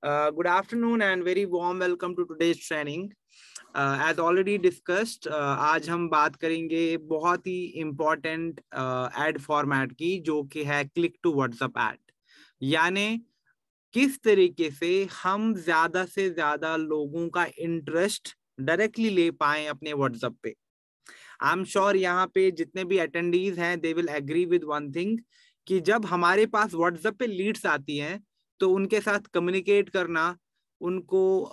Good afternoon and very warm welcome to today's training. As already discussed, आज हम बात करेंगे बहुत ही इम्पोर्टेंट एड फॉर्मेट की, जो कि है क्लिक टू व्हाट्सएप एड। यानी किस तरीके से हम ज्यादा से ज्यादा लोगों का इंटरेस्ट डायरेक्टली ले पाए अपने व्हाट्सएप पे। आई एम श्योर यहाँ पे जितने भी अटेंडीज हैं they will agree with one thing कि जब हमारे पास व्हाट्सएप पे लीड्स आती हैं तो उनके साथ कम्युनिकेट करना, उनको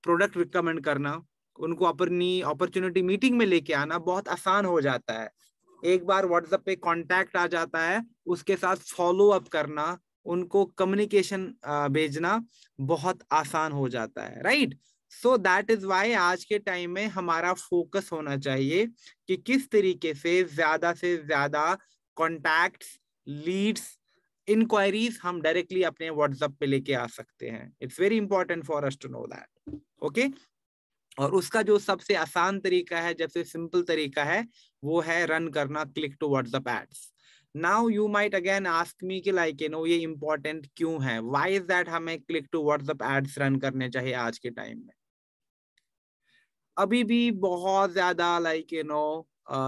प्रोडक्ट रिकमेंड करना, उनको अपनी अपॉर्चुनिटी मीटिंग में लेके आना बहुत आसान हो जाता है। एक बार व्हाट्सएप पे कांटेक्ट आ जाता है, उसके साथ फॉलो अप करना, उनको कम्युनिकेशन भेजना बहुत आसान हो जाता है, right. So that is why आज के टाइम में हमारा फोकस होना चाहिए कि किस तरीके से ज्यादा कॉन्टैक्ट्स, लीड्स, इंक्वायरीज हम डायरेक्टली अपने व्हाट्सएप पे लेके आ सकते हैं। It's very important for us to know that, okay. और उसका जो सबसे आसान तरीका है, जैसे सिंपल तरीका है, वो है रन करना click to WhatsApp ads. Now you might again ask me कि लाइक ये इंपॉर्टेंट क्यों है, व्हाई इज दैट हमें click to WhatsApp ads run करने चाहिए आज के टाइम में। अभी भी बहुत ज्यादा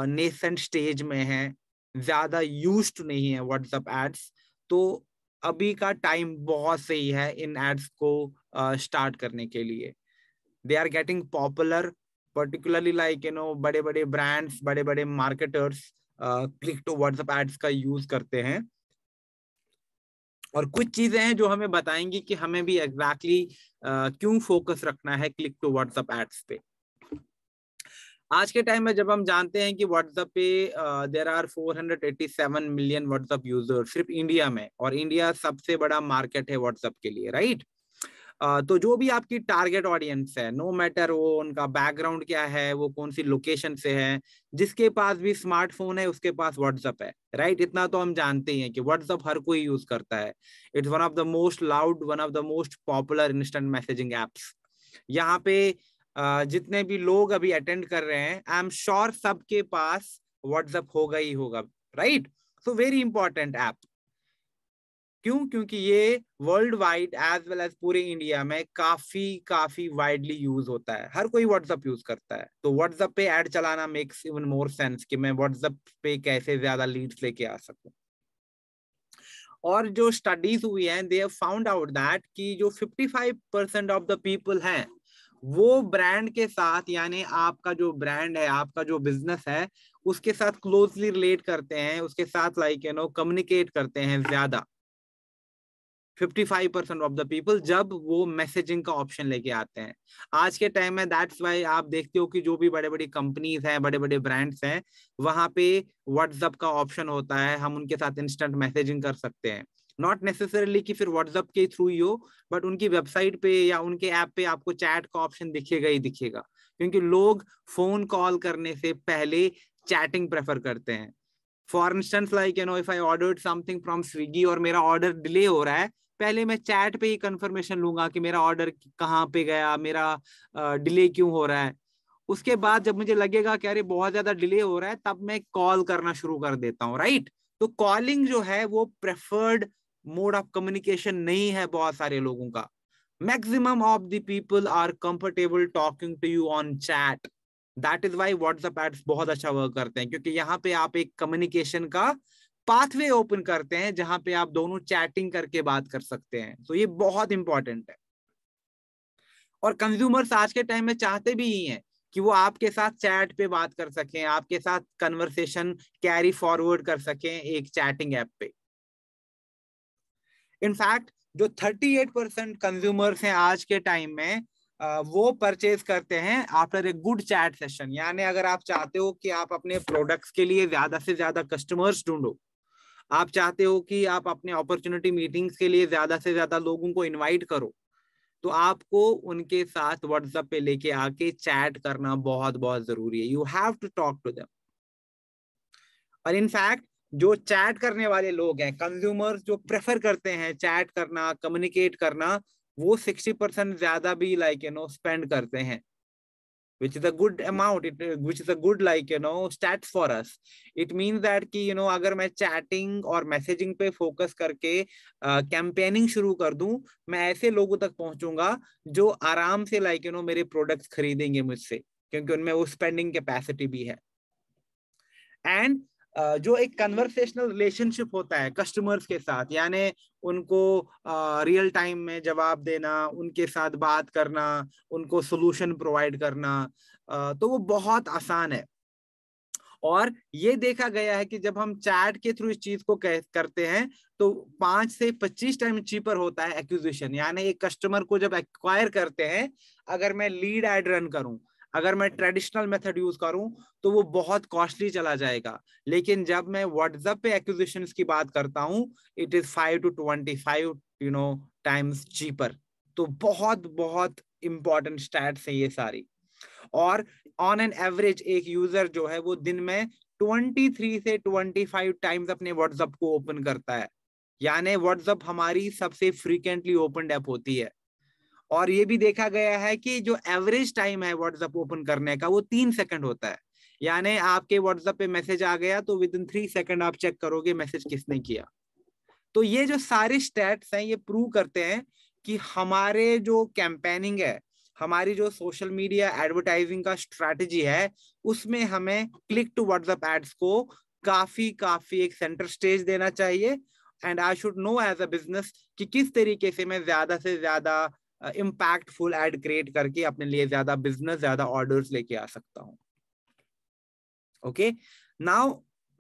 नेसेंट स्टेज में है, ज्यादा यूज्ड नहीं है व्हाट्सएप एड्स। तो अभी का टाइम बहुत सही है इन एड्स को स्टार्ट करने के लिए। They are getting popular, particularly बड़े बड़े ब्रांड्स, बड़े बड़े marketers click to WhatsApp ads का यूज करते हैं। और कुछ चीजें हैं जो हमें बताएंगी कि हमें भी एग्जैक्टली क्यों फोकस रखना है क्लिक टू व्हाट्सएप एड्स पे। आज के टाइम में जब हम जानते हैं कि व्हाट्सएप पे there are 487 million WhatsApp user सिर्फ इंडिया में, और इंडिया सबसे बड़ा मार्केट है व्हाट्सएप के लिए, राइट। तो जो भी आपकी टारगेट ऑडियंस है, नो मैटर वो उनका बैकग्राउंड क्या है, वो कौन सी लोकेशन से है, जिसके पास भी स्मार्टफोन है उसके पास व्हाट्सएप है, राइट। इतना तो हम जानते ही हैं कि व्हाट्सएप हर कोई यूज करता है। It's one of the most loud, one of the most popular instant messaging apps. यहाँ पे जितने भी लोग अभी अटेंड कर रहे हैं, आई एम श्योर सबके पास व्हाट्सएप होगा ही होगा, right. So very important app. क्यों? क्योंकि ये world wide as well as पूरे इंडिया में काफी वाइडली यूज होता है, हर कोई व्हाट्सएप यूज करता है। तो व्हाट्सएप पे ऐड चलाना मेक्स इवन मोर सेंस कि मैं व्हाट्सएप पे कैसे ज्यादा लीड्स लेके आ सकूं। और जो स्टडीज हुई हैं, they have found out that कि जो 55% ऑफ द पीपल हैं वो ब्रांड के साथ, यानी आपका जो ब्रांड है, आपका जो बिजनेस है, उसके साथ क्लोजली रिलेट करते हैं, उसके साथ कम्युनिकेट करते हैं ज्यादा 55% ऑफ द पीपल जब वो मैसेजिंग का ऑप्शन लेके आते हैं आज के टाइम में। दैट्स वाई आप देखते हो कि जो भी बड़े बड़ी कंपनीज हैं, बड़े बड़े ब्रांड्स हैं, वहां पे व्हाट्सएप का ऑप्शन होता है, हम उनके साथ इंस्टेंट मैसेजिंग कर सकते हैं। नॉट नेसेसरली कि फिर व्हाट्सएप के थ्रू ही हो, बट उनकी वेबसाइट पे या उनके ऐप पे आपको चैट का ऑप्शन दिखेगा ही दिखेगा, क्योंकि लोग फोन कॉल करने से पहले चैटिंग प्रेफर करते हैं। For instance if I ordered something from Swiggy और मेरा ऑर्डर डिले हो रहा है, पहले मैं चैट पे ही कंफर्मेशन लूंगा कि मेरा ऑर्डर कहाँ पे गया, मेरा डिले क्यों हो रहा है। उसके बाद जब मुझे लगेगा कि अरे बहुत ज्यादा डिले हो रहा है, तब मैं कॉल करना शुरू कर देता हूँ, राइट। तो कॉलिंग जो है वो प्रेफर्ड मोड ऑफ कम्युनिकेशन नहीं है बहुत सारे लोगों का। Maximum of the people are comfortable talking to you on chat. That is why WhatsApp ads बहुत अच्छा वर्क करते हैं, क्योंकि यहाँ पे आप एक कम्युनिकेशन का पाथवे ओपन करते हैं जहां पे आप दोनों चैटिंग करके बात कर सकते हैं। तो ये बहुत इंपॉर्टेंट है। और कंज्यूमर्स आज के टाइम में चाहते भी ही हैं कि वो आपके साथ चैट पे बात कर सकें, आपके साथ कन्वर्सेशन कैरी फॉरवर्ड कर सकें एक चैटिंग ऐप पे। इनफैक्ट जो 38% कंज्यूमर्स हैं आज के टाइम में, वो परचेज करते हैं after a good chat session. यानी अगर आप चाहते हो कि आप अपने प्रोडक्ट्स के लिए ज्यादा से ज्यादा कस्टमर्स ढूंढो, आप चाहते हो कि आप अपने अपॉर्चुनिटी मीटिंग्स के लिए ज्यादा से ज्यादा लोगों को इनवाइट करो, तो आपको उनके साथ व्हाट्सएप पे लेके आके चैट करना बहुत बहुत जरूरी है। You have to talk to them. और इनफैक्ट जो चैट करने वाले लोग हैं, कंज्यूमर्स जो प्रेफर करते हैं चैट करना, कम्युनिकेट करना, वो 60% ज्यादा भी स्पेंड करते हैं which is a good amount, which is a good stats for us. It means that कि अगर मैं चैटिंग और मैसेजिंग पे फोकस करके कैंपेनिंग शुरू कर दूं, मैं ऐसे लोगों तक पहुंचूंगा जो आराम से मेरे प्रोडक्ट्स खरीदेंगे मुझसे, क्योंकि उनमें वो स्पेंडिंग कैपेसिटी भी है। एंड जो एक कन्वर्सेशनल रिलेशनशिप होता है कस्टमर्स के साथ, यानी उनको रियल टाइम में जवाब देना, उनके साथ बात करना, उनको सोल्यूशन प्रोवाइड करना, तो वो बहुत आसान है। और ये देखा गया है कि जब हम चैट के थ्रू इस चीज को करते हैं तो 5 से 25 टाइम चीपर होता है एक्विजिशन। यानी एक कस्टमर को जब एक्वायर करते हैं, अगर मैं लीड एड रन करूं, अगर मैं ट्रेडिशनल मेथड यूज करूं, तो वो बहुत कॉस्टली चला जाएगा। लेकिन जब मैं व्हाट्सएप पे एक्विजिशन की बात करता हूं, it is 5 to 25 times cheaper. तो बहुत बहुत इंपॉर्टेंट स्टैट्स है ये सारी। और ऑन एन एवरेज एक यूजर जो है वो दिन में 23 से 25 टाइम्स अपने व्हाट्सएप को ओपन करता है। यानी व्हाट्सएप हमारी सबसे फ्रीक्वेंटली ओपन ऐप होती है। और ये भी देखा गया है कि जो एवरेज टाइम है व्हाट्सएप ओपन करने का वो 3 सेकंड होता है। यानी आपके व्हाट्सएप पे मैसेज आ गया तो विद इन 3 सेकंड आप चेक करोगे मैसेज किसने किया। तो ये जो सारे स्टैट्स हैं ये प्रूव करते हैं कि हमारे जो कैंपेनिंग है, हमारी जो सोशल मीडिया एडवर्टाइजिंग का स्ट्रैटेजी है, उसमें हमें क्लिक टू व्हाट्सएप एड्स को काफी एक सेंटर स्टेज देना चाहिए। And I should know as a business कि किस तरीके से मैं ज्यादा से ज्यादा इम्पैक्टफुल एड क्रिएट करके अपने लिए ज्यादा बिजनेस, ज्यादा ऑर्डर्स लेके आ सकता हूँ। Okay, now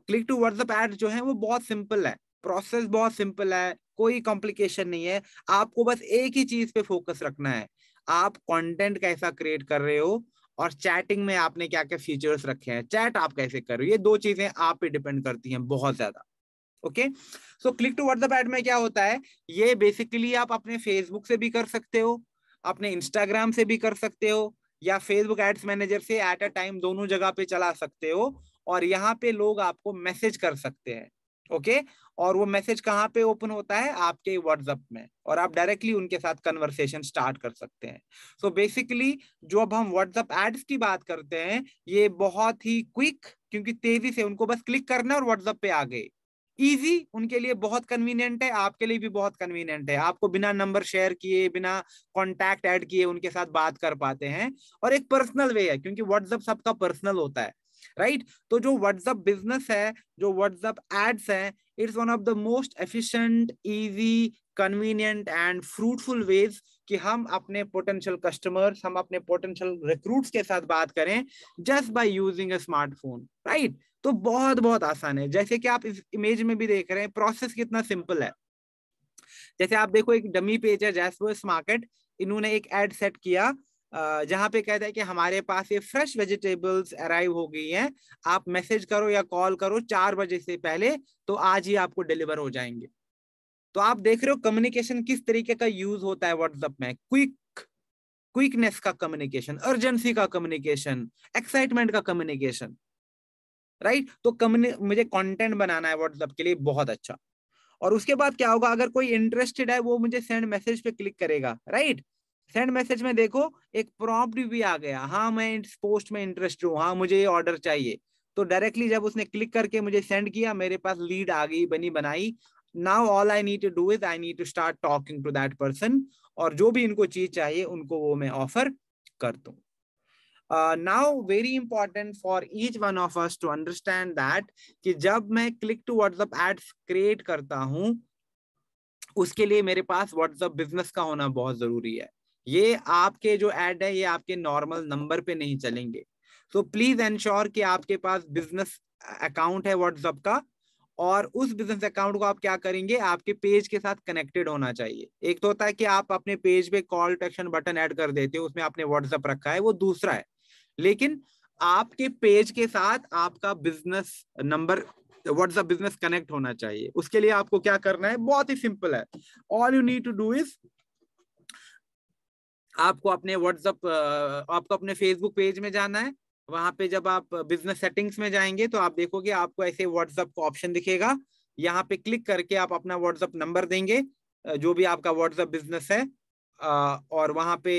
click to WhatsApp ads जो है वो बहुत सिंपल है, प्रोसेस बहुत सिंपल है, कोई कॉम्प्लिकेशन नहीं है। आपको बस एक ही चीज पे फोकस रखना है, आप कंटेंट कैसा क्रिएट कर रहे हो और चैटिंग में आपने क्या क्या फीचर्स रखे हैं, चैट आप कैसे कर रहे हो, ये दो चीजें आप पे डिपेंड करती हैं बहुत ज्यादा। Okay, so click to WhatsApp ad में क्या होता है, ये बेसिकली आप अपने फेसबुक से भी कर सकते हो, अपने इंस्टाग्राम से भी कर सकते हो, या फेसबुक एड्स मैनेजर से एट अ टाइम दोनों जगह पे चला सकते हो। और यहाँ पे लोग आपको मैसेज कर सकते हैं। ओके, और वो मैसेज कहाँ पे ओपन होता है, आपके व्हाट्सएप में, और आप डायरेक्टली उनके साथ कन्वर्सेशन स्टार्ट कर सकते हैं। सो बेसिकली जो अब हम व्हाट्सएप एड्स की बात करते हैं, ये बहुत ही क्विक, क्योंकि तेजी से उनको बस क्लिक करना और व्हाट्सएप पे आ गए। इजी, उनके लिए बहुत कन्वीनियंट है, आपके लिए भी बहुत कन्वीनियंट है। आपको बिना नंबर शेयर किए, बिना कॉन्टैक्ट ऐड किए उनके साथ बात कर पाते हैं। और एक पर्सनल वे है, क्योंकि व्हाट्सएप सबका पर्सनल होता है, राइट। तो जो व्हाट्सएप बिजनेस है, जो व्हाट्सएप एड्स है, it's one of the most efficient, easy, convenient and fruitful ways कि हम अपने पोटेंशियल कस्टमर्स, हम अपने पोटेंशियल रिक्रूट्स के साथ बात करें just by using a smartphone, right. तो बहुत बहुत आसान है। जैसे कि आप इस इमेज में भी देख रहे हैं, प्रोसेस कितना सिंपल है। जैसे आप देखो, एक डमी पेज है जैस्पर्स मार्केट, इन्होंने एक एड सेट किया जहां पे कहता है कि हमारे पास ये फ्रेश वेजिटेबल्स अराइव हो गई हैं, आप मैसेज करो या कॉल करो 4 बजे से पहले, तो आज ही आपको डिलीवर हो जाएंगे। तो आप देख रहे हो कम्युनिकेशन किस तरीके का यूज होता है व्हाट्सएप में, क्विकनेस का कम्युनिकेशन, अर्जेंसी का कम्युनिकेशन, एक्साइटमेंट का कम्युनिकेशन, राइट। तो मुझे कंटेंट बनाना है व्हाट्सएप के लिए, बहुत अच्छा। और उसके बाद क्या होगा, अगर कोई इंटरेस्टेड है वो मुझे सेंड मैसेज पे क्लिक करेगा, राइट। सेंड मैसेज में देखो एक प्रॉम्प्ट भी आ गया, हाँ मैं इस पोस्ट में इंटरेस्टेड हूँ, हाँ मुझे ये ऑर्डर चाहिए। तो डायरेक्टली जब उसने क्लिक करके मुझे सेंड किया, मेरे पास लीड आ गई, बनी बनाई। Now all I need to do is I need to start talking to that person, और जो भी इनको चीज चाहिए उनको वो मैं ऑफर कर दूं। Now very important for each one of us to understand that कि जब मैं click to WhatsApp ads create करता हूं, उसके लिए मेरे पास व्हाट्सएप बिजनेस का होना बहुत जरूरी है। ये आपके जो ऐड है ये आपके नॉर्मल नंबर पे नहीं चलेंगे। सो प्लीज एंश्योर कि आपके पास बिजनेस अकाउंट है व्हाट्सएप का, और उस बिजनेस अकाउंट को आप क्या करेंगे, आपके पेज के साथ कनेक्टेड होना चाहिए। एक तो होता है कि आप अपने पेज पे call to action button add कर देते हो, उसमें आपने व्हाट्सएप रखा है, वो दूसरा है। लेकिन आपके पेज के साथ आपका business number, WhatsApp business connect होना चाहिए। उसके लिए आपको क्या करना है, बहुत ही सिंपल है। All you need to do is, आपको अपने व्हाट्सएप, आपको अपने फेसबुक पेज में जाना है। वहां पे जब आप बिजनेस सेटिंग्स में जाएंगे तो आप देखोगे आपको ऐसे व्हाट्सएप का ऑप्शन दिखेगा। यहाँ पे क्लिक करके आप अपना व्हाट्सएप नंबर देंगे, जो भी आपका व्हाट्सएप बिजनेस है, और वहां पे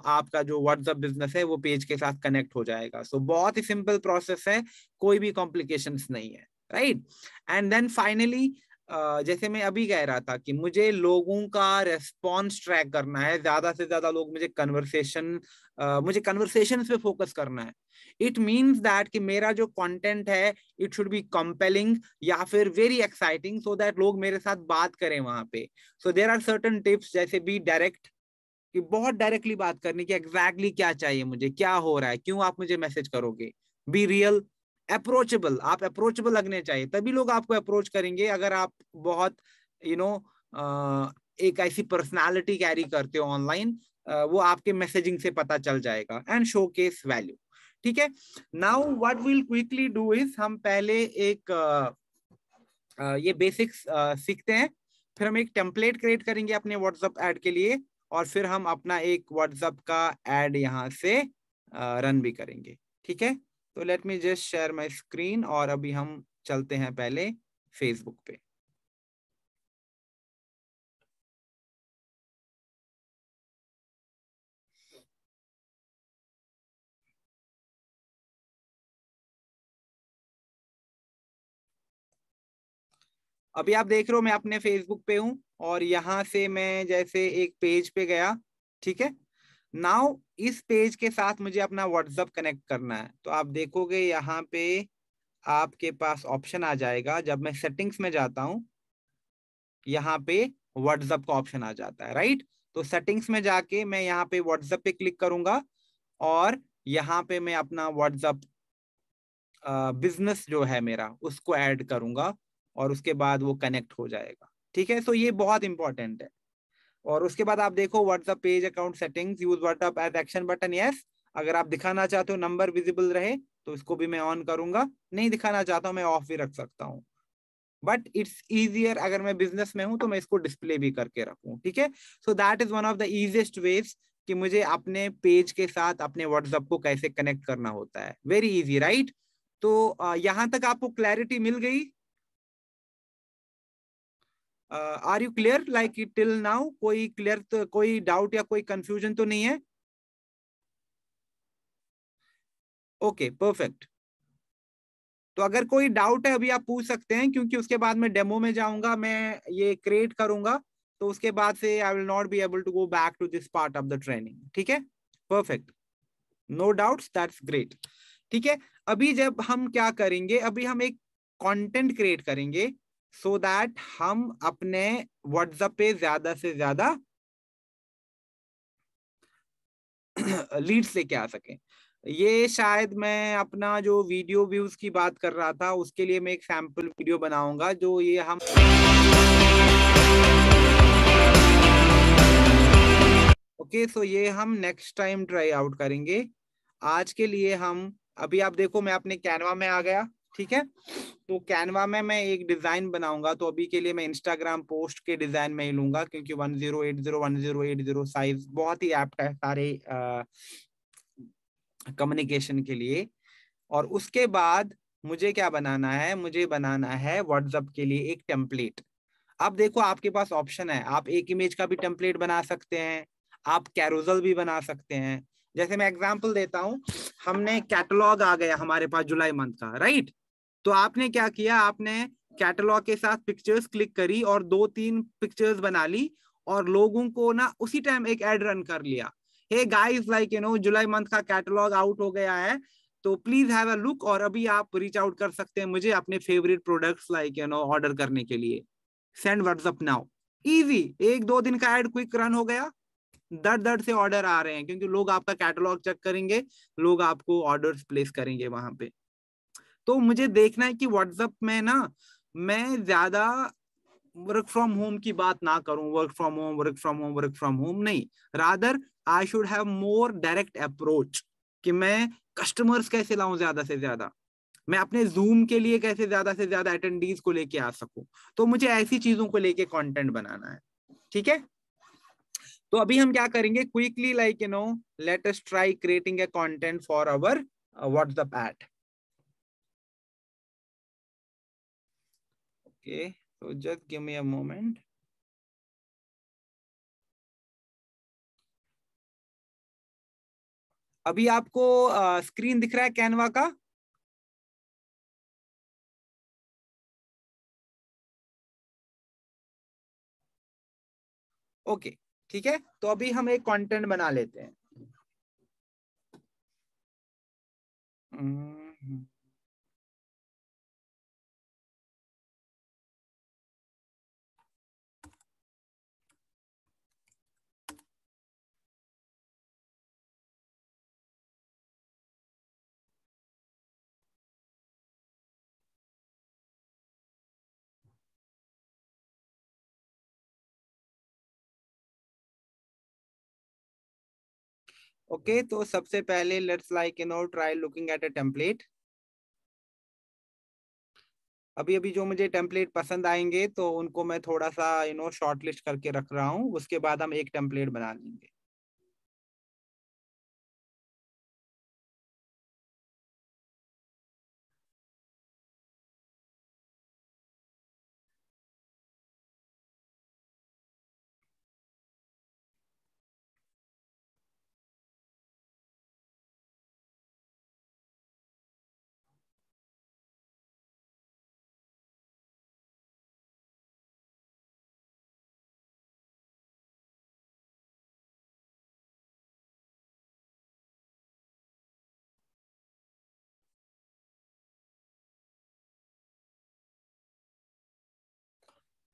आपका जो व्हाट्सएप बिजनेस है वो पेज के साथ कनेक्ट हो जाएगा। सो बहुत ही सिंपल प्रोसेस है, कोई भी कॉम्प्लिकेशंस नहीं है, राइट। एंड देन फाइनली जैसे मैं अभी कह रहा था कि मुझे लोगों का रेस्पॉन्स ट्रैक करना है, ज्यादा से ज्यादा लोग मुझे कन्वर्सेशन पे फोकस करना है। इट मीन्स दैट कि मेरा जो कंटेंट है इट शुड बी कंपेलिंग या फिर वेरी एक्साइटिंग, सो दैट लोग मेरे साथ बात करें वहां पे। सो देर आर सर्टन टिप्स, जैसे बी डायरेक्ट, कि बहुत डायरेक्टली बात करनी कि एग्जैक्टली क्या चाहिए मुझे, क्या हो रहा है, क्यों आप मुझे मैसेज करोगे। बी रियल, अप्रोचेबल, आप अप्रोचेबल लगने चाहिए, तभी लोग आपको अप्रोच करेंगे। अगर आप बहुत यू नो एक ऐसी पर्सनालिटी कैरी करते हो ऑनलाइन, वो आपके मैसेजिंग से पता चल जाएगा। एंड शो केस वैल्यू, ठीक है। Now what will quickly do is, हम पहले एक ये बेसिक्स सीखते हैं, फिर हम एक टेम्पलेट क्रिएट करेंगे अपने व्हाट्सएप ऐड के लिए, और फिर हम अपना एक व्हाट्सएप का ऐड यहाँ से रन भी करेंगे, ठीक है। तो let me just share my screen, और अभी हम चलते हैं पहले फेसबुक पे। अभी आप देख रहे हो मैं अपने फेसबुक पे हूँ, और यहाँ से मैं जैसे एक पेज पे गया, ठीक है। नाउ इस पेज के साथ मुझे अपना व्हाट्सएप कनेक्ट करना है, तो आप देखोगे यहाँ पे आपके पास ऑप्शन आ जाएगा। जब मैं सेटिंग्स में जाता हूँ, यहाँ पे व्हाट्सएप का ऑप्शन आ जाता है, राइट। तो सेटिंग्स में जाके मैं यहाँ पे व्हाट्सएप पे क्लिक करूंगा, और यहाँ पे मैं अपना व्हाट्सएप बिजनेस जो है मेरा उसको ऐड करूंगा, और उसके बाद वो कनेक्ट हो जाएगा, ठीक है। सो ये बहुत इंपॉर्टेंट है। और उसके बाद आप देखो WhatsApp page account settings, use WhatsApp as action button, yes. अगर आप दिखाना चाहते हो नंबर विजिबल रहे तो इसको भी मैं ऑन करूंगा, नहीं दिखाना चाहता हूं मैं ऑफ भी रख सकता हूँ। बट इट्स इजियर, अगर मैं बिजनेस में हूं तो मैं इसको डिस्प्ले भी करके रखूं, ठीक है। So that is one of the easiest ways कि मुझे अपने पेज के साथ अपने व्हाट्सएप को कैसे कनेक्ट करना होता है। Very easy, right. तो यहां तक आपको क्लैरिटी मिल गई? Are you clear like till now? कोई क्लियर तो, कोई डाउट या कोई कंफ्यूजन तो नहीं है? Okay, perfect. तो अगर कोई डाउट है अभी आप पूछ सकते हैं, क्योंकि उसके बाद मैं डेमो में जाऊंगा, मैं ये क्रिएट करूंगा, तो उसके बाद से I will not be able to go back to this part of the training, ठीक है। Perfect, no doubts, that's great, ठीक है। अभी जब हम क्या करेंगे, अभी हम एक कंटेंट क्रिएट करेंगे, सो दैट हम अपने व्हाट्सएप पे ज्यादा से ज्यादा लीड्स लेके आ सकें। ये शायद मैं अपना जो वीडियो व्यूज की बात कर रहा था उसके लिए मैं एक सैंपल वीडियो बनाऊंगा, जो ये हम ओके, सो ये हम नेक्स्ट टाइम ट्राई आउट करेंगे। आज के लिए हम, अभी आप देखो मैं अपने कैनवा में आ गया, ठीक है। तो कैनवा में मैं एक डिजाइन बनाऊंगा, तो अभी के लिए मैं इंस्टाग्राम पोस्ट के डिजाइन में ही लूंगा, क्योंकि 1080 साइज बहुत ही एप्ट है सारे कम्युनिकेशन के लिए। और उसके बाद मुझे क्या बनाना है, मुझे बनाना है व्हाट्सएप के लिए एक टेम्पलेट। अब देखो आपके पास ऑप्शन है, आप एक इमेज का भी टेम्पलेट बना सकते हैं, आप कैरोजल भी बना सकते हैं। जैसे मैं एग्जांपल देता हूं, हमने कैटलॉग आ गया हमारे पास जुलाई मंथ का, राइट। तो आपने क्या किया, आपने कैटलॉग के साथ पिक्चर्स क्लिक करी और दो तीन पिक्चर्स बना ली, और लोगों को ना उसी टाइम एक एड रन कर लिया, हे गाइस लाइक जुलाई मंथ का कैटलॉग आउट हो गया है, तो प्लीज हैव अ लुक। और अभी आप रीच आउट कर सकते हैं मुझे अपने फेवरेट प्रोडक्ट्स लाइक ऑर्डर करने के लिए। सेंड व्हाट्सअप नाउ, इजी, एक दो दिन का एड क्विक रन हो गया, दर दर से ऑर्डर आ रहे हैं, क्योंकि लोग आपका कैटलॉग चेक करेंगे, लोग आपको ऑर्डर्स प्लेस करेंगे वहां पे। तो मुझे देखना है कि व्हाट्सएप में ना मैं ज्यादा वर्क फ्रॉम होम की बात ना करूं, work from home work from home work from home नहीं, rather I should have more direct approach, कि मैं कस्टमर्स कैसे लाऊं ज्यादा से ज्यादा, मैं अपने जूम के लिए कैसे ज्यादा से ज्यादा अटेंडीज को लेके आ सकूं। तो मुझे ऐसी चीजों को लेके कंटेंट बनाना है, ठीक है। तो अभी हम क्या करेंगे, quickly like let us try creating a content for our WhatsApp ad. Okay, so just give me a moment. अभी आपको स्क्रीन दिख रहा है कैनवा का? ओके, ठीक है, तो अभी हम एक कंटेंट बना लेते हैं। ओके, तो सबसे पहले let's like try looking at a template. अभी अभी जो मुझे टेम्पलेट पसंद आएंगे तो उनको मैं थोड़ा सा शॉर्ट लिस्ट करके रख रहा हूँ, उसके बाद हम एक टेम्पलेट बना लेंगे।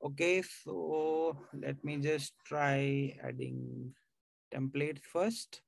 Okay, so let me just try adding templates first.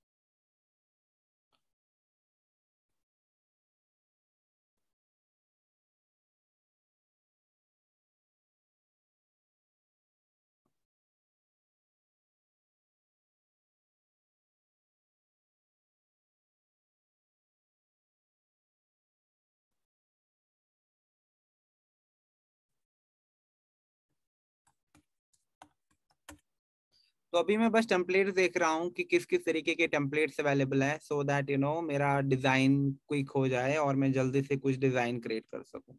तो अभी मैं बस टेम्पलेट देख रहा हूँ कि किस किस तरीके के टेम्पलेट्स अवेलेबल है, सो दैट मेरा डिजाइन क्विक हो जाए और मैं जल्दी से कुछ डिजाइन क्रिएट कर सकूँ।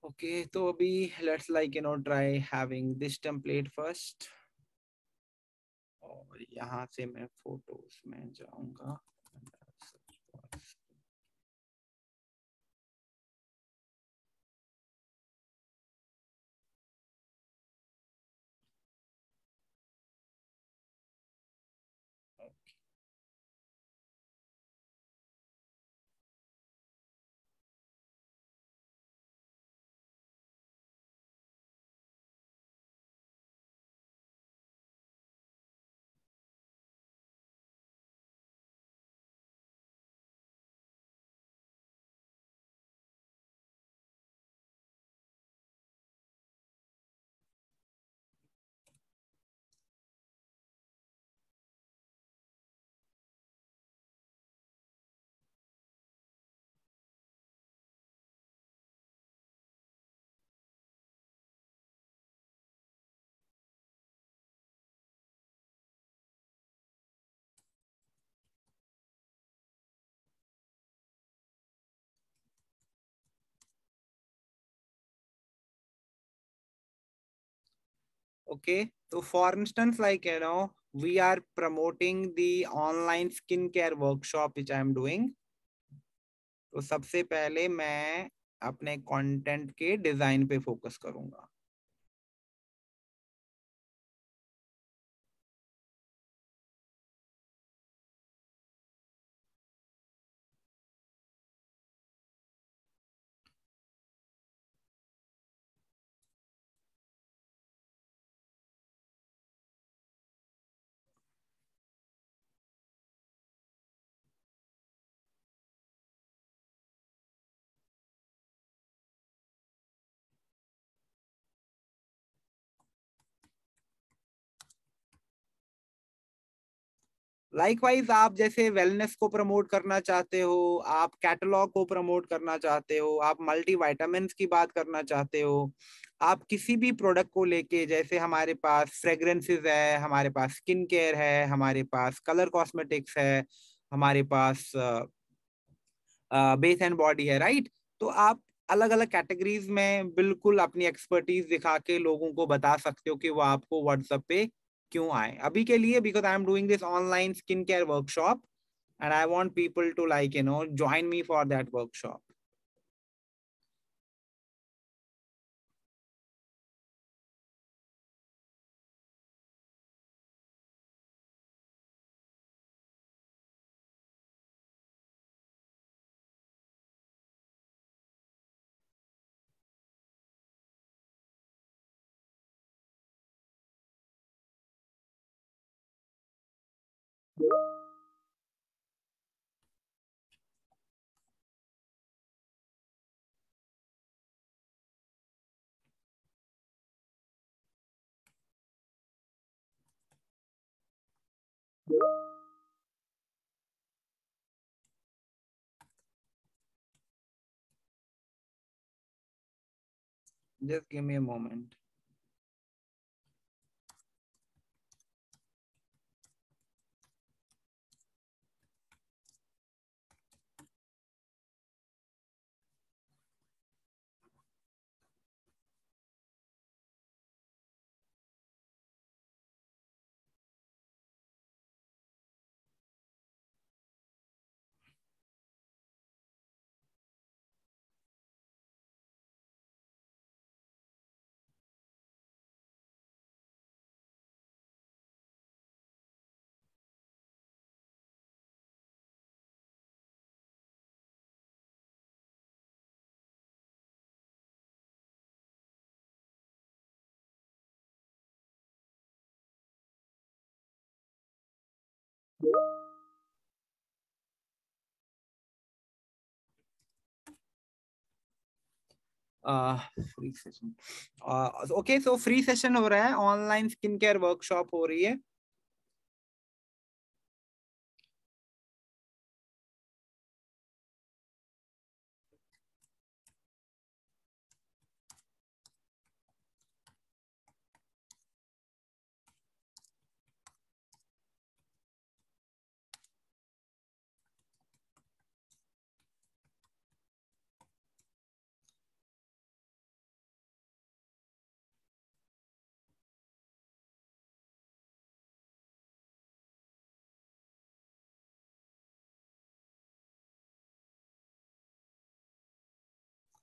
ओके, तो अभी let's like try having this template first, और यहाँ से मैं फोटोज में जाऊंगा। Okay, so for instance, like we are promoting the online skincare workshop which I am doing. तो सबसे पहले मैं अपने कंटेंट के डिजाइन पे फोकस करूंगा। लाइकवाइज आप जैसे वेलनेस को प्रमोट करना चाहते हो, आप कैटलॉग को प्रमोट करना चाहते हो, आप मल्टी वाइटामिन की बात करना चाहते हो, आप किसी भी प्रोडक्ट को लेके, जैसे हमारे पास फ्रेग्रेंसेस है, हमारे पास स्किन केयर है, हमारे पास कलर कॉस्मेटिक्स है, हमारे पास बेस एंड बॉडी है, राइट? तो आप अलग अलग कैटेगरीज में बिल्कुल अपनी एक्सपर्टीज दिखा के लोगों को बता सकते हो कि वो आपको व्हाट्सएप पे क्यों आए। अभी के लिए because I am doing this online skin care workshop and I want people to like join me for that workshop. Just give me a moment. Free session, okay, so free session हो रहा है, online skin care workshop हो रही है।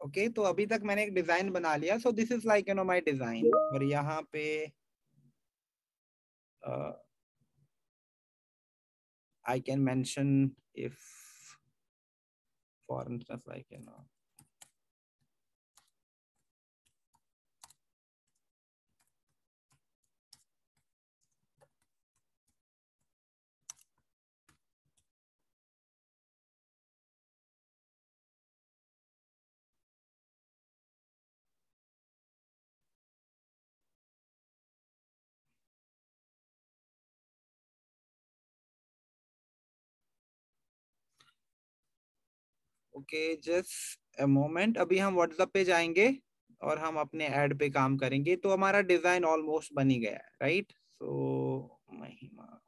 Okay, तो अभी तक मैंने एक डिजाइन बना लिया, so this is like my design, और यहाँ पे I can mention if for instance like okay, just a moment, अभी हम व्हाट्सएप पे जाएंगे और हम अपने ऐड पे काम करेंगे। तो हमारा डिजाइन ऑलमोस्ट बन ही गया है, राइट? सो महिमा,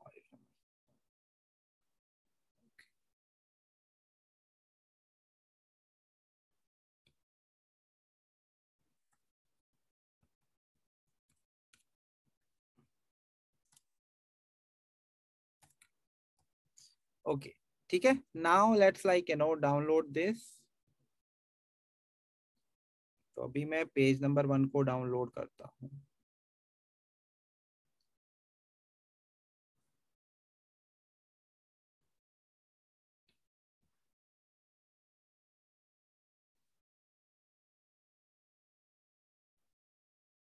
ओके, ठीक है। Now let's like download this. तो अभी मैं पेज नंबर 1 को डाउनलोड करता हूँ।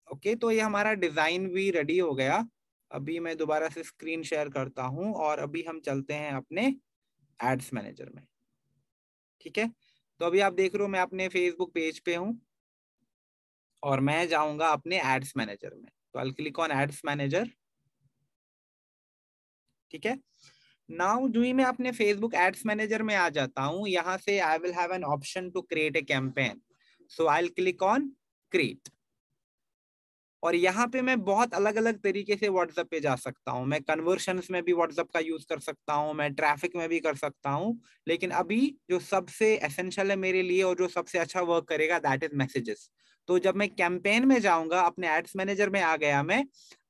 ओके, तो ये हमारा डिजाइन भी रेडी हो गया। अभी मैं दोबारा से स्क्रीन शेयर करता हूँ और अभी हम चलते हैं अपने एड्स मैनेजर में, ठीक है? तो अभी आप देख रहे हो मैं अपने फेसबुक पेज पे हूँ और मैं जाऊंगा अपने एड्स मैनेजर में। तो I click on ads manager, ठीक है। नाउ जो ही मैं अपने फेसबुक एड्स मैनेजर में आ जाता हूँ, यहाँ से I will have an option to create a campaign. So I click on create. और यहाँ पे मैं बहुत अलग अलग तरीके से व्हाट्सएप पे जा सकता हूँ। मैं कन्वर्शंस में भी व्हाट्सएप का यूज कर सकता हूँ, मैं ट्रैफिक में भी कर सकता हूँ, लेकिन अभी जो सबसे एसेंशियल है मेरे लिए और जो सबसे अच्छा वर्क करेगा दैट इज मैसेजेस। तो जब मैं कैंपेन में जाऊंगा, अपने एड्स मैनेजर में आ गया मैं,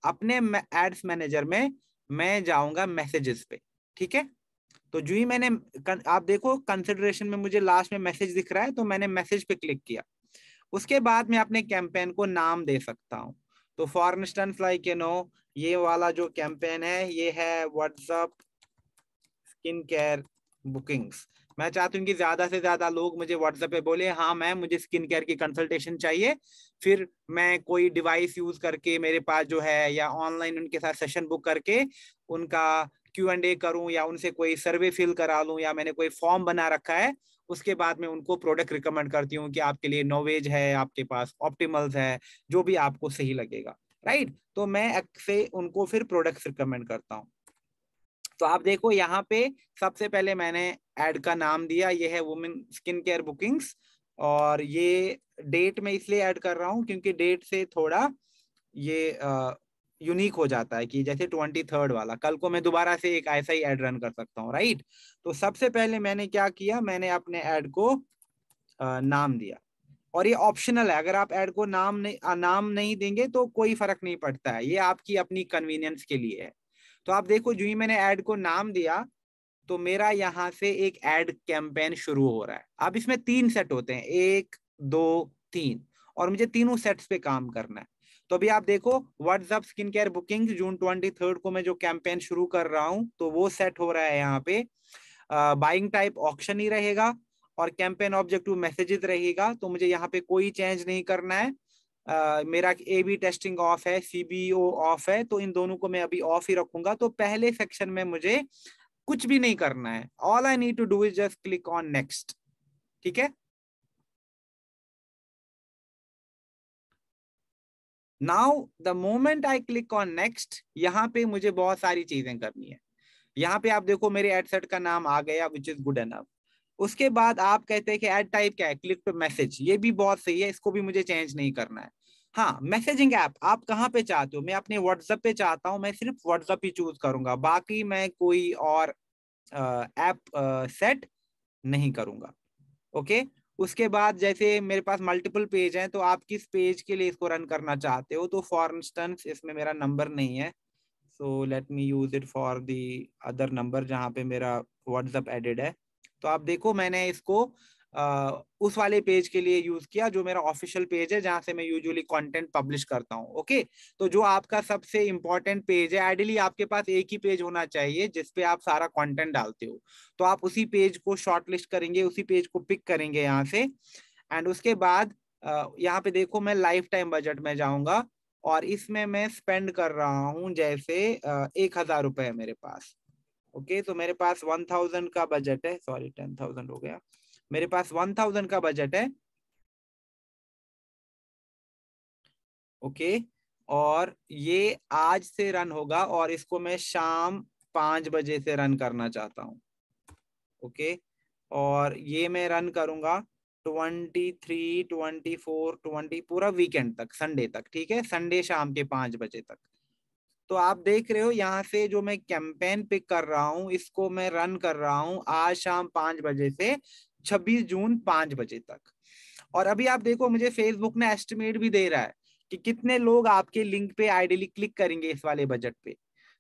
अपने एड्स मैनेजर में मैं जाऊंगा मैसेजेस पे। ठीक है, तो जो ही मैंने आप देखो कंसिडरेशन में मुझे लास्ट में मैसेज दिख रहा है, तो मैंने मैसेज पे क्लिक किया। उसके बाद मैं अपने कैंपेन को नाम दे सकता हूँ। तो फॉर इंस्टेंस लाइक ये वाला जो कैंपेन है ये है व्हाट्सअप स्किन केयर बुकिंग्स। मैं चाहती हूँ कि ज्यादा से ज्यादा लोग मुझे व्हाट्सएप पे बोले हाँ मैम मुझे स्किन केयर की कंसल्टेशन चाहिए। फिर मैं कोई डिवाइस यूज करके मेरे पास जो है, या ऑनलाइन उनके साथ सेशन बुक करके उनका Q&A करूं, या उनसे कोई सर्वे फिल करा लूं, या मैंने कोई फॉर्म बना रखा है। उसके बाद में उनको प्रोडक्ट रिकमेंड करती हूँ कि आपके लिए नोवेज है, आपके पास ऑप्टिमल्स है, जो भी आपको सही लगेगा। राइट, तो मैं से उनको फिर प्रोडक्ट रिकमेंड करता हूँ। तो आप देखो यहाँ पे सबसे पहले मैंने एड का नाम दिया, ये है वुमेन स्किन केयर बुकिंग्स। और ये डेट में इसलिए ऐड कर रहा हूँ क्योंकि डेट से थोड़ा ये यूनिक हो जाता है, कि जैसे 23rd वाला, कल को मैं दोबारा से एक ऐसा ही ऐड रन कर सकता हूँ। राइट, तो सबसे पहले मैंने क्या किया, मैंने अपने ऐड को नाम दिया। और ये ऑप्शनल है, अगर आप ऐड को नाम नहीं देंगे तो कोई फर्क नहीं पड़ता है, ये आपकी अपनी कन्वीनियंस के लिए है। तो आप देखो जो ही मैंने ऐड को नाम दिया, तो मेरा यहाँ से एक एड कैंपेन शुरू हो रहा है। अब इसमें 3 सेट होते हैं, 1 2 3, और मुझे तीनों सेट्स पे काम करना है। तो अभी आप देखो व्हाट्सएप स्किन केयर बुकिंग जून 23rd को मैं जो कैंपेन शुरू कर रहा हूँ, तो वो सेट हो रहा है यहाँ पे। बाइंग टाइप ऑक्शन ही रहेगा और कैंपेन ऑब्जेक्टिव मैसेजेस रहेगा। तो मुझे यहाँ पे कोई चेंज नहीं करना है। मेरा AB टेस्टिंग ऑफ है, CBO ऑफ है, तो इन दोनों को मैं अभी ऑफ ही रखूंगा। तो पहले सेक्शन में मुझे कुछ भी नहीं करना है, all I need to do is just click on next. ठीक है, now the moment I click on next, यहाँ पे मुझे बहुत सारी चीजें करनी है। यहाँ पे आप देखो मेरे एड सेट का नाम आ गया विच इज गुड एनफ। उसके बाद आप कहते हैं कि एड टाइप क्या है, क्लिक टू मैसेज, ये भी बहुत सही है, इसको भी मुझे चेंज नहीं करना है। हाँ, मैसेजिंग ऐप आप कहाँ पे चाहते हो, मैं अपने व्हाट्सएप पे चाहता हूँ, मैं सिर्फ व्हाट्सएप ही चूज करूंगा, बाकी मैं कोई और ऐप सेट नहीं करूंगा। ओके, उसके बाद जैसे मेरे पास मल्टीपल पेज हैं, तो आप किस पेज के लिए इसको रन करना चाहते हो। तो फॉर इंस्टेंस इसमें मेरा नंबर नहीं है, so let me use it for the other number जहाँ पे मेरा व्हाट्सएप एडेड है। तो आप देखो मैंने इसको उस वाले पेज के लिए यूज किया जो मेरा ऑफिशियल पेज है, जहां से मैं यूजुअली कंटेंट पब्लिश करता हूँ। ओके, तो जो आपका सबसे इंपॉर्टेंट पेज है, आइडियली आपके पास एक ही पेज होना चाहिए जिसपे आप सारा कंटेंट डालते हो। तो आप उसी पेज को शॉर्टलिस्ट करेंगे, उसी पेज को पिक करेंगे यहाँ से। एंड उसके बाद यहाँ पे देखो मैं लाइफ टाइम बजट में जाऊंगा, और इसमें मैं स्पेंड कर रहा हूँ जैसे 1,000 रुपए है मेरे पास। ओके, तो मेरे पास 1,000 का बजट है, सॉरी 10,000 हो गया, मेरे पास 1,000 का बजट है। ओके, और ये आज से रन होगा, और इसको मैं शाम 5 बजे से रन करना चाहता हूँ। ओके, और ये मैं रन करूंगा 23, 24, 20 पूरा वीकेंड तक, संडे तक। ठीक है, संडे शाम के 5 बजे तक। तो आप देख रहे हो यहाँ से जो मैं कैंपेन पिक कर रहा हूँ, इसको मैं रन कर रहा हूँ आज शाम 5 बजे से 26 जून 5 बजे तक। और अभी आप देखो मुझे फेसबुक ने एस्टिमेट भी दे रहा है कि कितने लोग आपके लिंक पे आइडियली क्लिक करेंगे इस वाले बजट पे।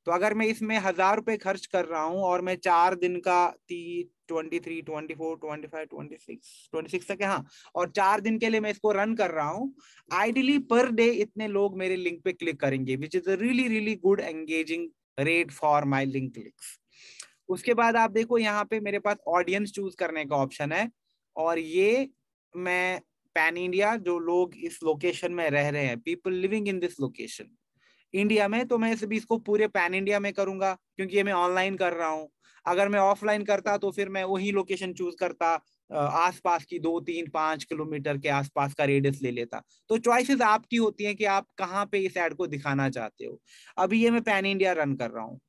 तो अगर मैं इसमें 1,000 रुपए खर्च कर रहा हूँ, और मैं 4 दिन का 23, 24, 25, 26 तक है, हाँ, और 4 दिन के लिए मैं इसको रन कर रहा हूँ, आइडियली पर डे इतने लोग मेरे लिंक पे क्लिक करेंगे, which is a really really good engaging rate for my link clicks. उसके बाद आप देखो यहाँ पे मेरे पास ऑडियंस चूज करने का ऑप्शन है, और ये मैं पैन इंडिया, जो लोग इस लोकेशन में रह रहे हैं, people living in this location India में, तो मैं भी इसको पूरे पैन इंडिया में करूंगा क्योंकि ये मैं ऑनलाइन कर रहा हूँ। अगर मैं ऑफलाइन करता तो फिर मैं वही लोकेशन चूज करता, आसपास की 2, 3, 5 किलोमीटर के आसपास का रेडियस ले लेता। तो चॉइसेस आपकी होती हैं कि आप कहाँ पे इस एड को दिखाना चाहते हो। अभी ये मैं पैन इंडिया रन कर रहा हूँ।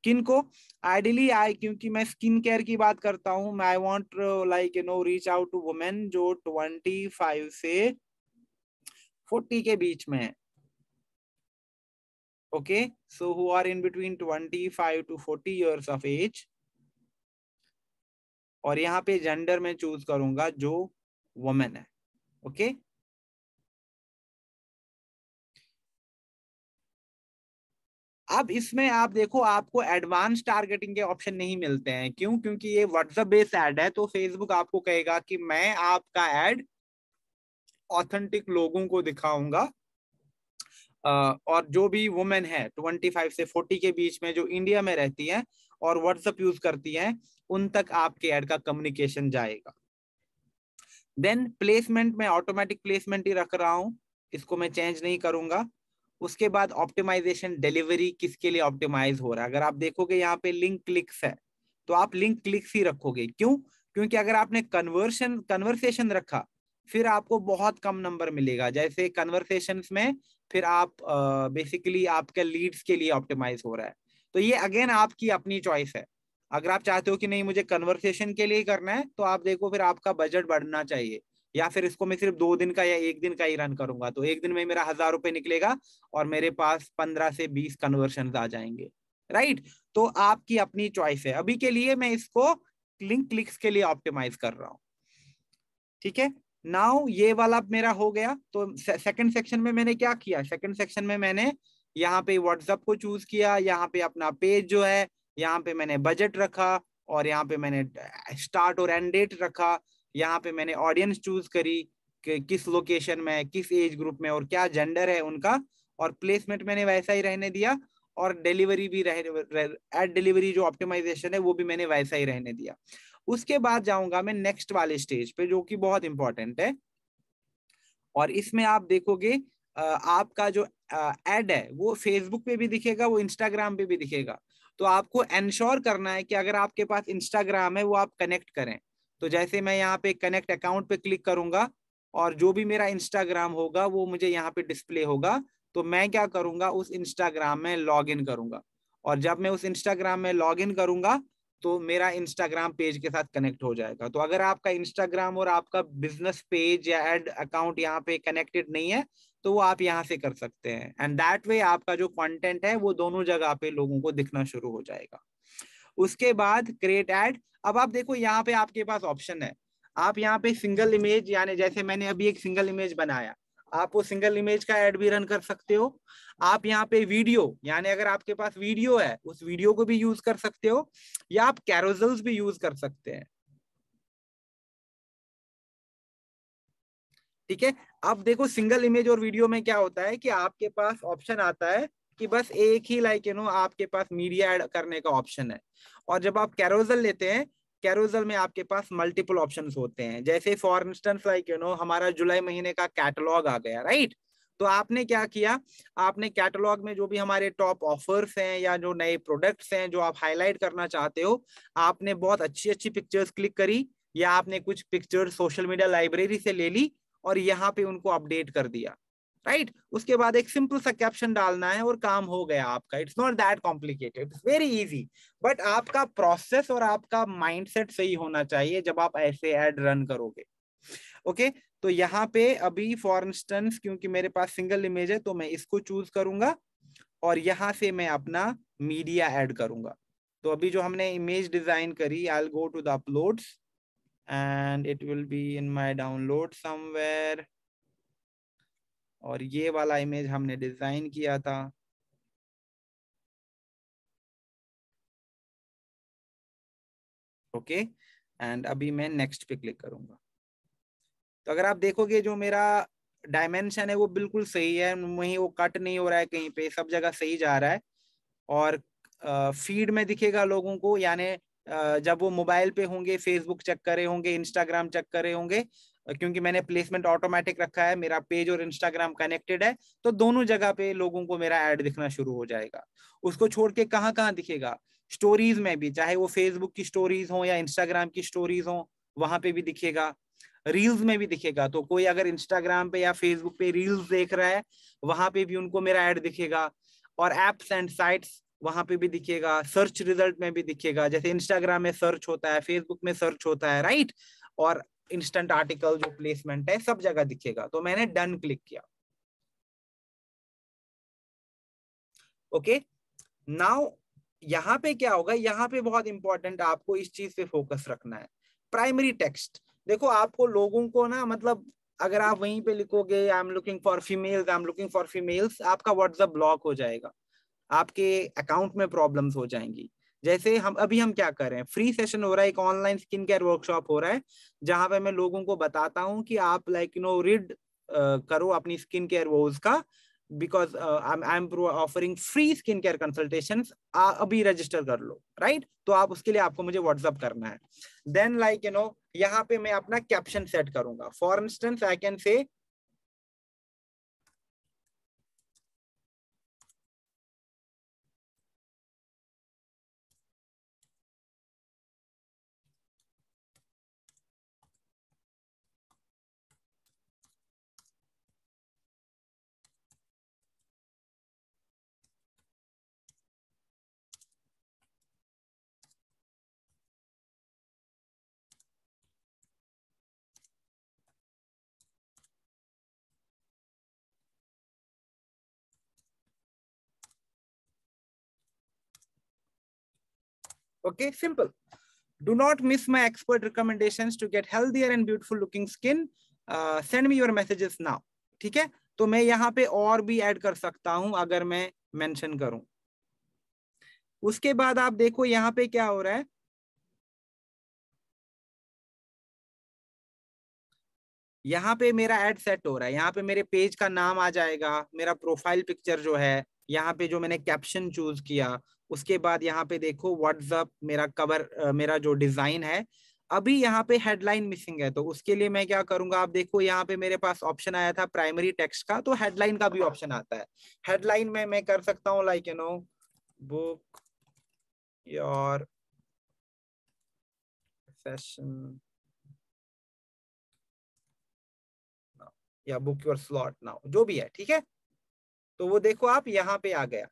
किनको, आइडियली आई, क्योंकि मैं स्किन केयर की बात करता हूँ, I want like reach out to women जो 25 से 40 के बीच में है। Okay, so who are in between 25 to 40 years of age, और यहाँ पे जेंडर में चूज करूंगा जो वुमेन है। ओके, अब इसमें आप देखो आपको एडवांस टारगेटिंग के ऑप्शन नहीं मिलते हैं। क्यों? क्योंकि ये व्हाट्सएप बेस्ड ऐड है, तो फेसबुक आपको कहेगा कि मैं आपका ऐड ऑथेंटिक लोगों को दिखाऊंगा, और जो भी वुमेन है 25 से 40 के बीच में जो इंडिया में रहती हैं और व्हाट्सएप यूज करती हैं, उन तक आपके ऐड का कम्युनिकेशन जाएगा। देन प्लेसमेंट में ऑटोमेटिक प्लेसमेंट ही रख रहा हूं, इसको मैं चेंज नहीं करूंगा। उसके बाद ऑप्टिमाइजेशन, डिलीवरी किसके लिए ऑप्टिमाइज हो रहा है। अगर आप देखोगे यहाँ पे लिंक क्लिक्स है, तो आप लिंक क्लिक्स ही रखोगे। क्यों? क्योंकि अगर आपने कन्वर्सेशन रखा, फिर आपको बहुत कम नंबर मिलेगा। जैसे कन्वर्सेशंस में फिर आप बेसिकली आपके लीड्स के लिए ऑप्टिमाइज हो रहा है। तो ये अगेन आपकी अपनी चॉइस है। अगर आप चाहते हो कि नहीं मुझे कन्वर्सेशन के लिए करना है, तो आप देखो फिर आपका बजट बढ़ना चाहिए, या फिर इसको मैं सिर्फ 2 दिन का या 1 दिन का ही रन करूंगा, तो 1 दिन में मेरा 1000 रुपए निकलेगा और मेरे पास 15 से 20 कन्वर्शन आ जाएंगे। राइट? तो आपकी अपनी चॉइस है। अभी के लिए मैं इसको लिंक क्लिक्स के लिए ऑप्टिमाइज कर रहा हूं। ठीक है, नाउ ये वाला मेरा हो गया। तो सेकंड सेक्शन में मैंने क्या किया? सेकंड सेक्शन में मैंने यहाँ पे व्हाट्सएप को चूज किया, यहाँ पे अपना पेज जो है, यहाँ पे मैंने बजट रखा, और यहाँ पे मैंने स्टार्ट और एंड डेट रखा। यहाँ पे मैंने ऑडियंस चूज करी कि किस लोकेशन में, किस एज ग्रुप में, और क्या जेंडर है उनका, और प्लेसमेंट मैंने वैसा ही रहने दिया, और डिलीवरी भी एड डिलीवरी जो ऑप्टिमाइजेशन है वो भी मैंने वैसा ही रहने दिया। उसके बाद जाऊंगा मैं नेक्स्ट वाले स्टेज पे, जो कि बहुत इंपॉर्टेंट है। और इसमें आप देखोगे आपका जो एड है वो फेसबुक पे भी दिखेगा, वो इंस्टाग्राम पे भी दिखेगा। तो आपको एंश्योर करना है कि अगर आपके पास इंस्टाग्राम है वो आप कनेक्ट करें। तो जैसे मैं यहाँ पे कनेक्ट अकाउंट पे क्लिक करूंगा, और जो भी मेरा इंस्टाग्राम होगा वो मुझे यहाँ पे डिस्प्ले होगा। तो मैं क्या करूंगा, उस इंस्टाग्राम में लॉग इन करूंगा, और जब मैं उस इंस्टाग्राम में लॉग इन करूंगा तो मेरा इंस्टाग्राम पेज के साथ कनेक्ट हो जाएगा। तो अगर आपका इंस्टाग्राम और आपका बिजनेस पेज या एड अकाउंट यहाँ पे कनेक्टेड नहीं है, तो वो आप यहाँ से कर सकते हैं, एंड दैट वे आपका जो कंटेंट है वो दोनों जगह पे लोगों को दिखना शुरू हो जाएगा। उसके बाद क्रिएट एड। अब आप देखो यहाँ पे आपके पास ऑप्शन है, आप यहाँ पे सिंगल इमेज, यानी जैसे मैंने अभी एक सिंगल इमेज बनाया, आप वो सिंगल इमेज का एड भी रन कर सकते हो। आप यहाँ पे वीडियो, यानी अगर आपके पास वीडियो है उस वीडियो को भी यूज कर सकते हो, या आप कैरोजल्स भी यूज कर सकते हैं। ठीक है, अब देखो सिंगल इमेज और वीडियो में क्या होता है कि आपके पास ऑप्शन आता है कि बस एक ही आपके पास मीडिया ऐड करने का ऑप्शन है। और जब आप कैरोजल लेते हैं, कैरोजल में आपके पास मल्टीपल ऑप्शंस होते हैं। जैसे फॉर इंस्टेंस हमारा जुलाई महीने का कैटलॉग आ गया, राइट? तो आपने क्या किया, आपने कैटलॉग में जो भी हमारे टॉप ऑफर्स हैं या जो नए प्रोडक्ट्स हैं जो आप हाईलाइट करना चाहते हो, आपने बहुत अच्छी अच्छी पिक्चर्स क्लिक करी, या आपने कुछ पिक्चर्स सोशल मीडिया लाइब्रेरी से ले ली और यहाँ पे उनको अपडेट कर दिया। राइट? उसके बाद एक सिंपल सा कैप्शन डालना है और काम हो गया आपका। It's not that complicated, it's very easy. But आपका प्रोसेस और आपका माइंडसेट सही होना चाहिए जब आप ऐसे ऐड रन करोगे। ओके, तो यहाँ पे अभी फॉर इंस्टेंस क्योंकि मेरे पास सिंगल इमेज है, तो मैं इसको चूज करूंगा, और यहां से मैं अपना मीडिया ऐड करूंगा। तो अभी जो हमने इमेज डिजाइन करी, I will go to the uploads and it will be in my download somewhere। और ये वाला इमेज हमने डिजाइन किया था। ओके, एंड अभी मैं नेक्स्ट पे क्लिक करूंगा। तो अगर आप देखोगे जो मेरा डायमेंशन है वो बिल्कुल सही है, वहीं वो कट नहीं हो रहा है कहीं पे, सब जगह सही जा रहा है। और फीड में दिखेगा लोगों को, यानी जब वो मोबाइल पे होंगे, फेसबुक चेक करे होंगे, इंस्टाग्राम चेक करे होंगे, क्योंकि मैंने प्लेसमेंट ऑटोमेटिक रखा है, मेरा पेज और इंस्टाग्राम कनेक्टेड है, तो दोनों जगह पे लोगों को मेरा ऐड दिखना शुरू हो जाएगा। उसको छोड़ के कहाँ कहाँ दिखेगा? स्टोरीज में भी, चाहे वो फेसबुक की स्टोरीज हो या इंस्टाग्राम की स्टोरीज हो, वहां पे भी दिखेगा। रील्स में भी दिखेगा। तो कोई अगर इंस्टाग्राम पे या फेसबुक पे रील्स देख रहा है, वहां पे भी उनको मेरा ऐड दिखेगा। और एप्स एंड साइट्स, वहां पे भी दिखेगा। सर्च रिजल्ट में भी दिखेगा, जैसे इंस्टाग्राम में सर्च होता है, फेसबुक में सर्च होता है, राइट? और इंस्टेंट आर्टिकल जो प्लेसमेंट है, सब जगह दिखेगा। तो मैंने डन क्लिक किया। ओके, नाउ यहाँ पे क्या होगा, यहाँ पे बहुत इंपॉर्टेंट आपको इस चीज पे फोकस रखना है, प्राइमरी टेक्स्ट। देखो आपको लोगों को ना, मतलब अगर आप वहीं पे लिखोगे I am looking for females, I am looking for females, आपका व्हाट्सएप ब्लॉक हो जाएगा, आपके अकाउंट में प्रॉब्लम्स हो जाएंगी। जैसे हम क्या कर रहे हैं, फ्री सेशन हो रहा है, एक ऑनलाइन स्किन केयर वर्कशॉप हो रहा है, जहां पे मैं लोगों को बताता हूँ कि आप लाइक रीड करो अपनी स्किन केयर वोज का, because I am offering free skin care consultation, अभी रजिस्टर कर लो, राइट? तो आप उसके लिए आपको मुझे व्हाट्सअप करना है। देन लाइक यहाँ पे मैं अपना कैप्शन सेट करूंगा। For instance I can say okay, simple. Do not miss my expert recommendations to get healthier and beautiful looking skin. Send me your messages now. ठीक है, तो मैं यहाँ पे और भी ऐड कर सकता हूं अगर मैं मेंशन करूं। उसके बाद आप देखो यहाँ पे क्या हो रहा है, यहाँ पे मेरा एड सेट हो रहा है, यहाँ पे मेरे पेज का नाम आ जाएगा, मेरा प्रोफाइल पिक्चर जो है, यहाँ पे जो मैंने कैप्शन चूज किया, उसके बाद यहाँ पे देखो व्हाट्सएप, मेरा कवर, मेरा जो डिजाइन है। अभी यहाँ पे हेडलाइन मिसिंग है, तो उसके लिए मैं क्या करूंगा, आप देखो यहाँ पे मेरे पास ऑप्शन आया था प्राइमरी टेक्स्ट का, तो हेडलाइन का भी ऑप्शन आता है। हेडलाइन में मैं कर सकता हूँ लाइक बुक योर सेशन या बुक योर स्लॉट नाउ, जो भी है, ठीक है। तो वो देखो आप यहाँ पे आ गया।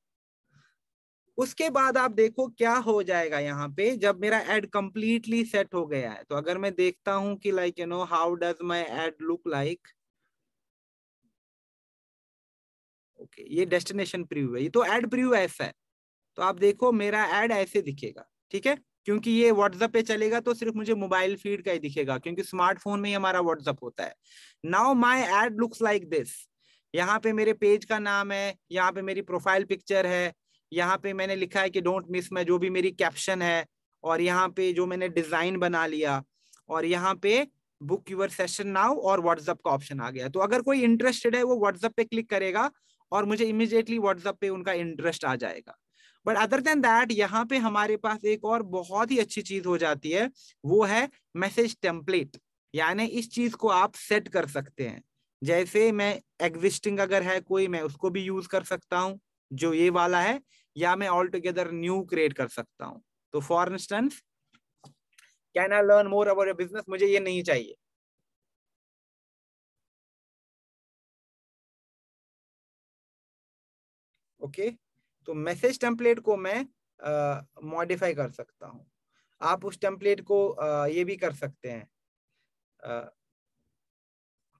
उसके बाद आप देखो क्या हो जाएगा यहाँ पे, जब मेरा एड कंप्लीटली सेट हो गया है, तो अगर मैं देखता हूं कि like how does my add look like, okay, ये डेस्टिनेशन प्रीव्यू है, ये तो एड प्रीव्यू ऐसा है। तो आप देखो मेरा एड ऐसे दिखेगा, ठीक है, क्योंकि ये व्हाट्सएप पे चलेगा तो सिर्फ मुझे मोबाइल फीड का ही दिखेगा, क्योंकि स्मार्टफोन में ही हमारा व्हाट्सएप होता है। Now my add looks like this. यहाँ पे मेरे पेज का नाम है, यहाँ पे मेरी प्रोफाइल पिक्चर है, यहाँ पे मैंने लिखा है कि डोंट मिस में जो भी मेरी कैप्शन है, और यहाँ पे जो मैंने डिजाइन बना लिया, और यहाँ पे बुक यूर सेशन नाउ और व्हाट्सएप का ऑप्शन आ गया। तो अगर कोई इंटरेस्टेड है वो व्हाट्सएप पे क्लिक करेगा और मुझे इमीडिएटली व्हाट्सएप पे उनका इंटरेस्ट आ जाएगा। बट अदर देन दैट यहाँ पे हमारे पास एक और बहुत ही अच्छी चीज हो जाती है, वो है मैसेज टेम्पलेट। यानी इस चीज को आप सेट कर सकते हैं, जैसे मैं एग्जिस्टिंग अगर है कोई, मैं उसको भी यूज कर सकता हूँ जो ये वाला है, या मैं ऑल टुगेदर न्यू क्रिएट कर सकता हूँ। तो for instance, can I learn more about your business, मुझे ये नहीं चाहिए, ओके। तो मैसेज टेम्पलेट को मैं मॉडिफाई कर सकता हूँ। आप उस टेम्पलेट को ये भी कर सकते हैं,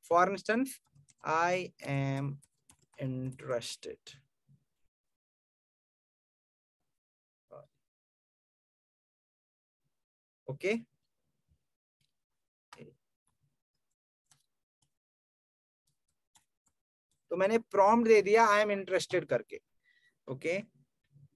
for instance I am interested, okay. तो मैंने प्रॉम्प्ट दे दिया आई एम इंटरेस्टेड करके, ओके।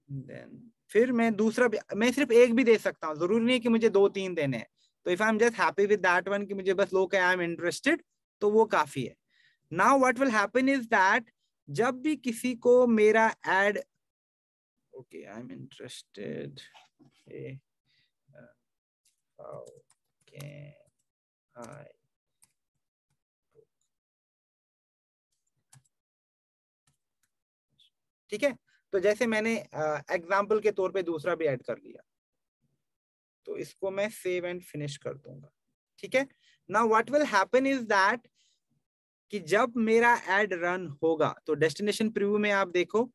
देन फिर मैं दूसरा भी, मैं सिर्फ एक भी दे सकता हूँ, जरूरी नहीं है कि मुझे 2-3 देने हैं। तो if I am just happy with that one, कि मुझे बस लोग आई एम इंटरेस्टेड, तो वो काफी है। Now what will happen is that जब भी किसी को मेरा ad, okay, I am interested, how can I, ठीक है। तो जैसे मैंने एग्जाम्पल के तौर पे दूसरा भी ऐड कर लिया, तो इसको मैं सेव एंड फिनिश कर दूंगा, ठीक है। Now what will happen is that कि जब मेरा एड रन होगा, तो डेस्टिनेशन प्रीव्यू में आप देखो,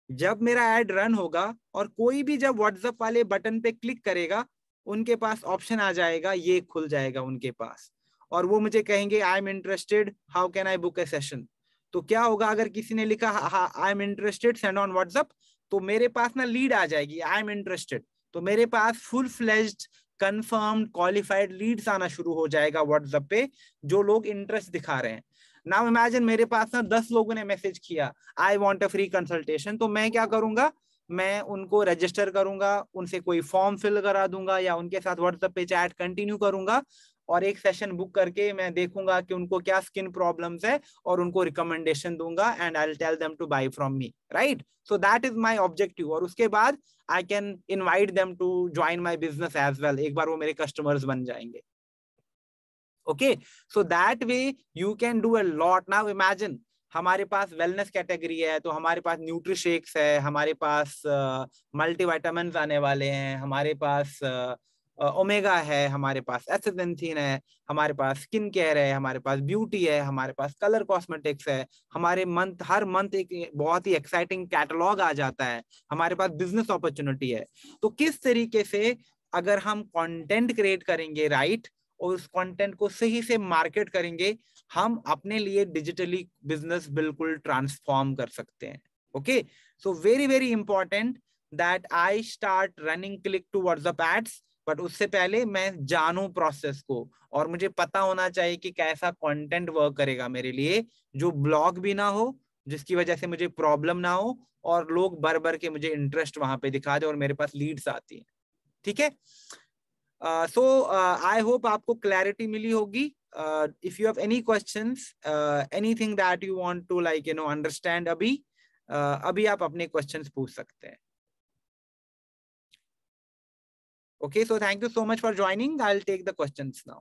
जब मेरा एड रन होगा और कोई भी जब व्हाट्सएप वाले बटन पे क्लिक करेगा, उनके पास ऑप्शन आ जाएगा, ये खुल जाएगा उनके पास, और वो मुझे कहेंगे आई am interested, how can I book A session. तो क्या होगा, अगर किसी ने लिखा आई am interested send on WhatsApp, तो मेरे पास ना लीड आ जाएगी आई एम इंटरेस्टेड, तो मेरे पास full fledged confirmed qualified leads आना शुरू हो जाएगा व्हाट्सएप पे, जो लोग इंटरेस्ट दिखा रहे हैं। नाउ इमेजिन मेरे पास ना 10 लोगों ने मैसेज किया I want a free consultation, तो मैं क्या करूंगा, मैं उनको रजिस्टर करूंगा, उनसे कोई फॉर्म फिल करा दूंगा या उनके साथ व्हाट्सएप पे चैट कंटिन्यू करूंगा, और एक सेशन बुक करके मैं देखूंगा कि उनको क्या स्किन प्रॉब्लम्स है और उनको रिकमेंडेशन दूंगा and I will tell them to buy from me, right. So that is my objective, और उसके बाद I can invite them to join my business as well, एक बार वो मेरे कस्टमर्स बन जाएंगे। Okay, so that way you can do a lot. Now imagine हमारे पास वेलनेस कैटेगरी है, तो हमारे पास न्यूट्रीशेक्स है, हमारे पास मल्टीविटामिन्स आने वाले हैं, हमारे पास ओमेगा है, हमारे पास एसेथेंथीन है, हमारे पास स्किन केयर है, हमारे पास ब्यूटी है, हमारे पास कलर कॉस्मेटिक्स है, हमारे हर मंथ एक बहुत ही एक्साइटिंग कैटलॉग आ जाता है, हमारे पास बिजनेस अपॉर्चुनिटी है। तो किस तरीके से अगर हम कंटेंट क्रिएट करेंगे राइट, और उस कंटेंट को सही से मार्केट करेंगे, हम अपने लिए डिजिटली बिजनेस बिल्कुल ट्रांसफॉर्म कर सकते हैं। Okay, so very very important that I start running click to WhatsApp ads, but उससे पहले मैं जानूं प्रोसेस को, और मुझे पता होना चाहिए कि कैसा कंटेंट वर्क करेगा मेरे लिए, जो ब्लॉग भी ना हो, जिसकी वजह से मुझे प्रॉब्लम ना हो, और लोग भर भर के मुझे इंटरेस्ट वहां पे दिखा दे और मेरे पास लीड्स आती है। ठीक है, सो आई होप आपको क्लैरिटी मिली होगी। If you have any questions, anything that you want to like understand, अभी आप अपने क्वेश्चंस पूछ सकते हैं। Okay, so thank you so much for joining. I'll take the questions now.